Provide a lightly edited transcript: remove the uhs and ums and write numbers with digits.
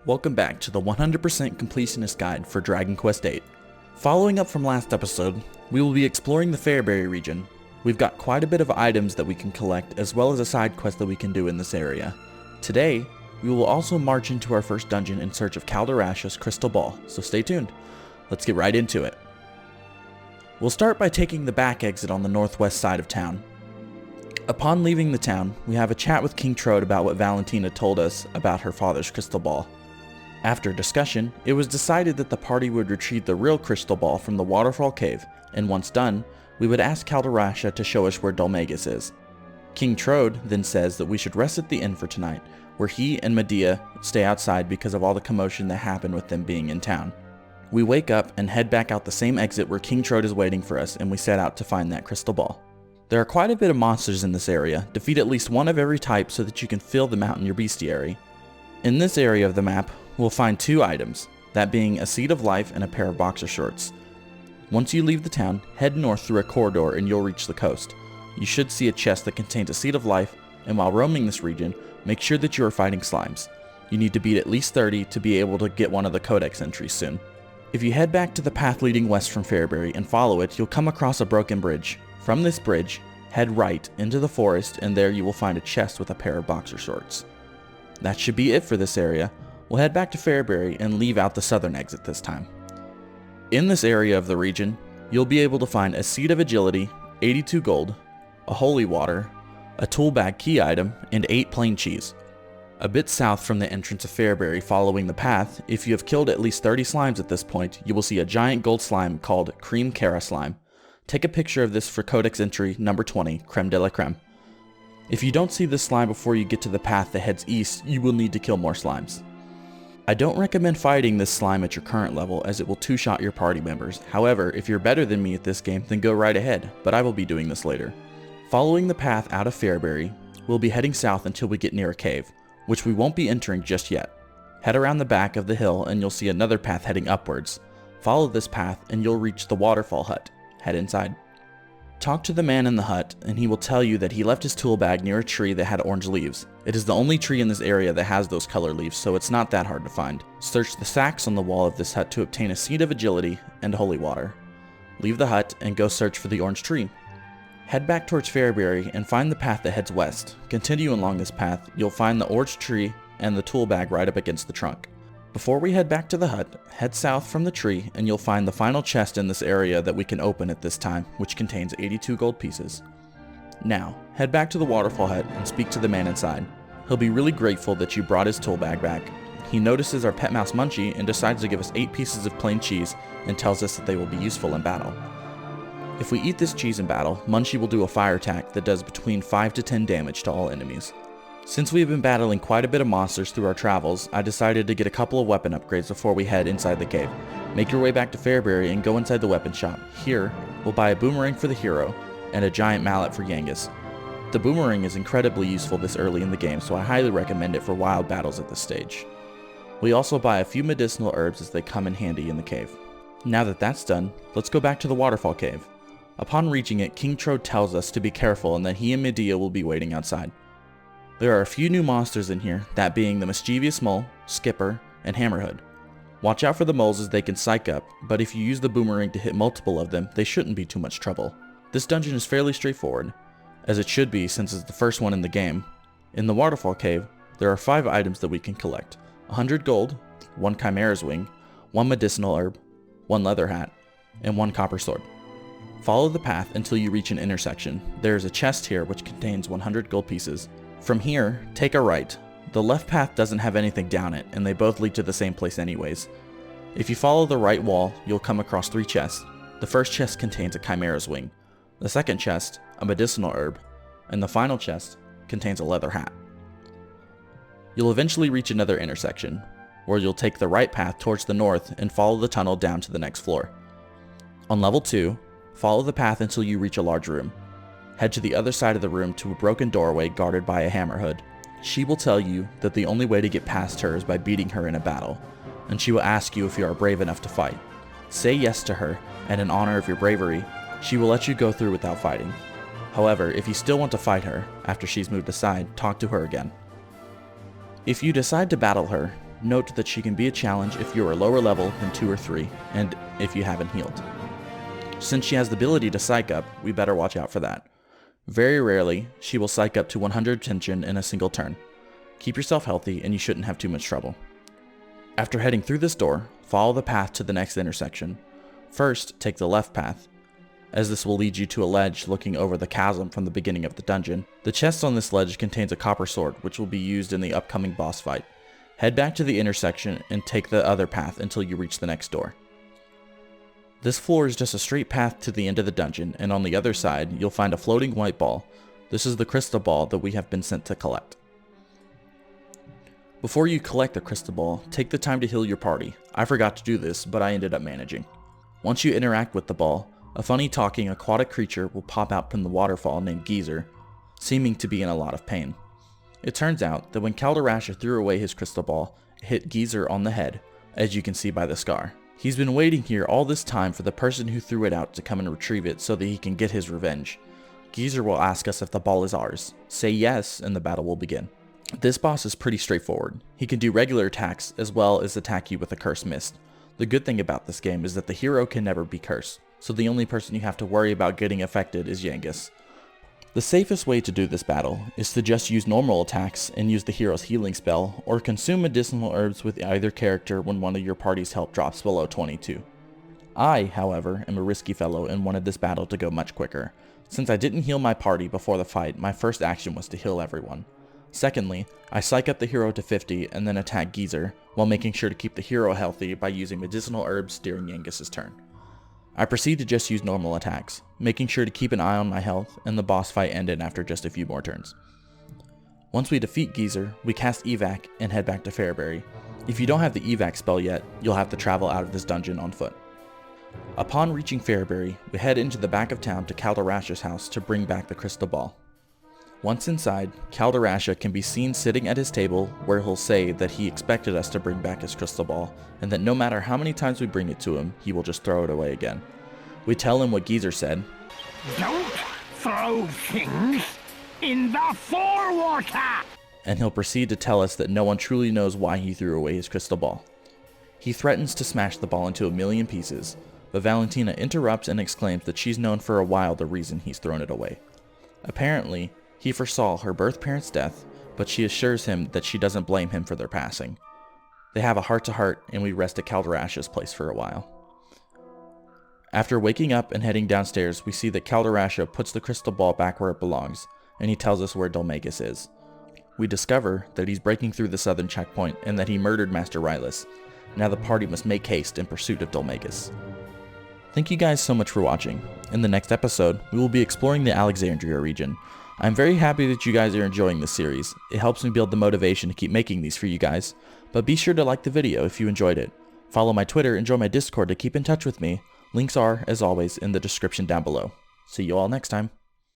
Welcome back to the 100% completionist guide for Dragon Quest VIII. Following up from last episode, we will be exploring the Farebury region. We've got quite a bit of items that we can collect as well as a side quest that we can do in this area. Today, we will also march into our first dungeon in search of Kalderashas' crystal ball, so stay tuned. Let's get right into it. We'll start by taking the back exit on the northwest side of town. Upon leaving the town, we have a chat with King Trode about what Valentina told us about her father's crystal ball. After discussion, it was decided that the party would retrieve the real crystal ball from the Waterfall cave, and once done, we would ask Kalderashas to show us where Dulmagus is. King Trode then says that we should rest at the inn for tonight, where he and Medea stay outside because of all the commotion that happened with them being in town. We wake up and head back out the same exit where King Trode is waiting for us, and we set out to find that crystal ball. There are quite a bit of monsters in this area. Defeat at least one of every type so that you can fill them out in your bestiary. In this area of the map, we'll find two items, that being a seed of life and a pair of boxer shorts. Once you leave the town, head north through a corridor and you'll reach the coast. You should see a chest that contains a seed of life, and while roaming this region, make sure that you are fighting slimes. You need to beat at least 30 to be able to get one of the codex entries soon. If you head back to the path leading west from Farebury and follow it, you'll come across a broken bridge. From this bridge, head right into the forest, and there you will find a chest with a pair of boxer shorts. That should be it for this area. We'll head back to Farebury and leave out the southern exit this time. In this area of the region, you'll be able to find a seed of agility, 82 gold, a holy water, a tool bag key item, and 8 plain cheese. A bit south from the entrance of Farebury following the path, if you have killed at least 30 slimes at this point, you will see a giant gold slime called Cream Cara Slime. Take a picture of this for codex entry number 20, Creme de la Creme. If you don't see this slime before you get to the path that heads east, you will need to kill more slimes. I don't recommend fighting this slime at your current level as it will two-shot your party members. However, if you're better than me at this game, then go right ahead, but I will be doing this later. Following the path out of Farebury, we'll be heading south until we get near a cave, which we won't be entering just yet. Head around the back of the hill and you'll see another path heading upwards. Follow this path and you'll reach the Waterfall hut. Head inside. Talk to the man in the hut and he will tell you that he left his tool bag near a tree that had orange leaves. It is the only tree in this area that has those color leaves, so it's not that hard to find. Search the sacks on the wall of this hut to obtain a seed of agility and holy water. Leave the hut and go search for the orange tree. Head back towards Farebury and find the path that heads west. Continue along this path, you'll find the orange tree and the tool bag right up against the trunk. Before we head back to the hut, head south from the tree and you'll find the final chest in this area that we can open at this time, which contains 82 gold pieces. Now, head back to the Waterfall hut and speak to the man inside. He'll be really grateful that you brought his tool bag back. He notices our pet mouse Munchie and decides to give us 8 pieces of plain cheese and tells us that they will be useful in battle. If we eat this cheese in battle, Munchie will do a fire attack that does between 5 to 10 damage to all enemies. Since we have been battling quite a bit of monsters through our travels, I decided to get a couple of weapon upgrades before we head inside the cave. Make your way back to Farebury and go inside the weapon shop. Here, we'll buy a boomerang for the hero and a giant mallet for Yangus. The boomerang is incredibly useful this early in the game, so I highly recommend it for wild battles at this stage. We also buy a few medicinal herbs as they come in handy in the cave. Now that that's done, let's go back to the Waterfall cave. Upon reaching it, King Trode tells us to be careful and that he and Medea will be waiting outside. There are a few new monsters in here, that being the mischievous mole, skipper, and hammerhood. Watch out for the moles as they can psych up, but if you use the boomerang to hit multiple of them, they shouldn't be too much trouble. This dungeon is fairly straightforward, as it should be since it's the first one in the game. In the Waterfall cave, there are 5 items that we can collect. 100 gold, 1 chimera's wing, 1 medicinal herb, 1 leather hat, and 1 copper sword. Follow the path until you reach an intersection. There is a chest here which contains 100 gold pieces. From here, take a right. The left path doesn't have anything down it, and they both lead to the same place anyways. If you follow the right wall, you'll come across 3 chests. The first chest contains a chimera's wing, the second chest, a medicinal herb, and the final chest contains a leather hat. You'll eventually reach another intersection, where you'll take the right path towards the north and follow the tunnel down to the next floor. On level 2, follow the path until you reach a large room. Head to the other side of the room to a broken doorway guarded by a hammerhood. She will tell you that the only way to get past her is by beating her in a battle, and she will ask you if you are brave enough to fight. Say yes to her, and in honor of your bravery, she will let you go through without fighting. However, if you still want to fight her, after she's moved aside, talk to her again. If you decide to battle her, Note that she can be a challenge if you are lower level than 2 or 3, and if you haven't healed. Since she has the ability to psych up, we better watch out for that. Very rarely, she will psych up to 100 tension in a single turn. Keep yourself healthy and you shouldn't have too much trouble. After heading through this door, follow the path to the next intersection. First, take the left path, as this will lead you to a ledge looking over the chasm from the beginning of the dungeon. The chest on this ledge contains a copper sword, which will be used in the upcoming boss fight. Head back to the intersection and take the other path until you reach the next door. This floor is just a straight path to the end of the dungeon, and on the other side, you'll find a floating white ball. This is the crystal ball that we have been sent to collect. Before you collect the crystal ball, take the time to heal your party. I forgot to do this, but I ended up managing. Once you interact with the ball, a funny talking aquatic creature will pop out from the waterfall named Geezer, seeming to be in a lot of pain. It turns out that when Kalderashas threw away his crystal ball, it hit Geezer on the head, as you can see by the scar. He's been waiting here all this time for the person who threw it out to come and retrieve it so that he can get his revenge. Geezer will ask us if the ball is ours. Say yes, and the battle will begin. This boss is pretty straightforward. He can do regular attacks as well as attack you with a curse mist. The good thing about this game is that the hero can never be cursed, so the only person you have to worry about getting affected is Yangus. The safest way to do this battle is to just use normal attacks and use the hero's healing spell, or consume medicinal herbs with either character when one of your party's health drops below 22. I, however, am a risky fellow and wanted this battle to go much quicker. Since I didn't heal my party before the fight, my first action was to heal everyone. Secondly, I psych up the hero to 50 and then attack Geezer, while making sure to keep the hero healthy by using medicinal herbs during Yangus' turn. I proceed to just use normal attacks, making sure to keep an eye on my health, and the boss fight ended after just a few more turns. Once we defeat Geezer, we cast Evac and head back to Farebury. If you don't have the Evac spell yet, you'll have to travel out of this dungeon on foot. Upon reaching Farebury, we head into the back of town to Kalderashas' house to bring back the crystal ball. Once inside, Kalderashas can be seen sitting at his table where he'll say that he expected us to bring back his crystal ball, and that no matter how many times we bring it to him, he will just throw it away again. We tell him what Geezer said. Don't throw things in the forewater! And he'll proceed to tell us that no one truly knows why he threw away his crystal ball. He threatens to smash the ball into a million pieces, but Valentina interrupts and exclaims that she's known for a while the reason he's thrown it away. Apparently, he foresaw her birth parents' death, but she assures him that she doesn't blame him for their passing. They have a heart-to-heart, and we rest at Kalderashas' place for a while. After waking up and heading downstairs, we see that Kalderashas puts the crystal ball back where it belongs, and he tells us where Dulmagus is. We discover that he's breaking through the southern checkpoint and that he murdered Master Rylus. Now the party must make haste in pursuit of Dulmagus. Thank you guys so much for watching. In the next episode, we will be exploring the Alexandria region. I'm very happy that you guys are enjoying this series. It helps me build the motivation to keep making these for you guys. But be sure to like the video if you enjoyed it. Follow my Twitter and join my Discord to keep in touch with me. Links are, as always, in the description down below. See you all next time.